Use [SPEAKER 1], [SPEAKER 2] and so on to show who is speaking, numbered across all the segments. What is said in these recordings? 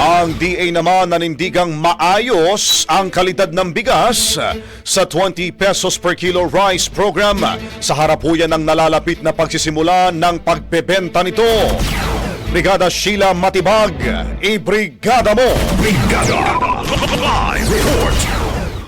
[SPEAKER 1] Ang DA naman nanindigang maayos ang kalidad ng bigas sa 20 pesos per kilo rice program sa harap po yan ng nalalapit na pagsisimula ng pagbebenta nito. Brigada Sheila Matibag, ibrigada mo!
[SPEAKER 2] Brigada Live Report.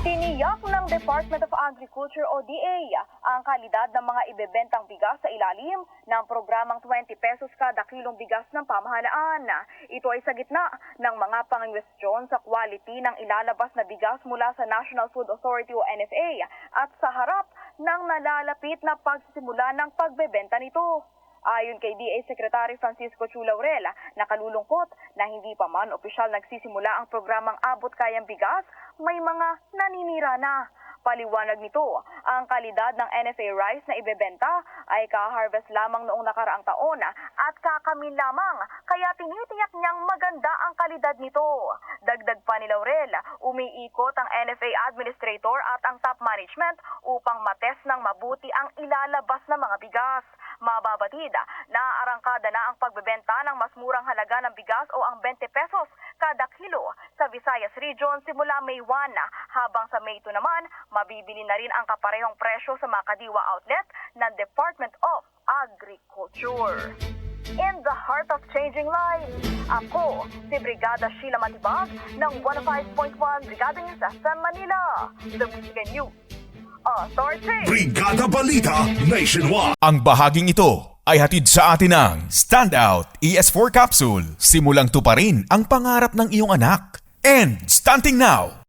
[SPEAKER 3] Tiniyak ng Department of Agriculture o DA ang kalidad ng mga ibebentang bigas sa ilalim ng programang 20 pesos kada kilong bigas ng pamahalaan. Ito ay sa gitna ng mga pangangwestiyon sa quality ng ilalabas na bigas mula sa National Food Authority o NFA at sa harap ng nalalapit na pagsisimula ng pagbebenta nito. Ayon kay DA Secretary Francisco Chu Laurel, nakalulungkot na hindi pa man opisyal nagsisimula ang programang Abot Kayang Bigas, may mga naninira na. Paliwanag nito, ang kalidad ng NFA rice na ibebenta ay ka-harvest lamang noong nakaraang taon at kakamin lamang, kaya tinitiyak niyang maganda ang kalidad nito. Dagdag pa ni Laurel, umiikot ang NFA administrator at ang top management upang matest ng mabuti ang ilalabas na mga bigas. Mababatid na arangkada na ang pagbebenta ng mas murang halaga ng bigas o ang 20 pesos kada kilo sa Visayas Region simula May 1, habang sa May 2 naman, mabibili na rin ang kaparehong presyo sa mga kadiwa outlet ng Department of Agriculture. In the heart of changing lives, ako si Brigada Sheila Matibag ng 105.1 Brigada News FM Manila, The Music News Authority.
[SPEAKER 2] Brigada Balita Nationwide.
[SPEAKER 4] Ang bahaging ito ay hatid sa atin ng Standout ES4 Capsule. Simulang tuparin ang pangarap ng iyong anak. And stunting now,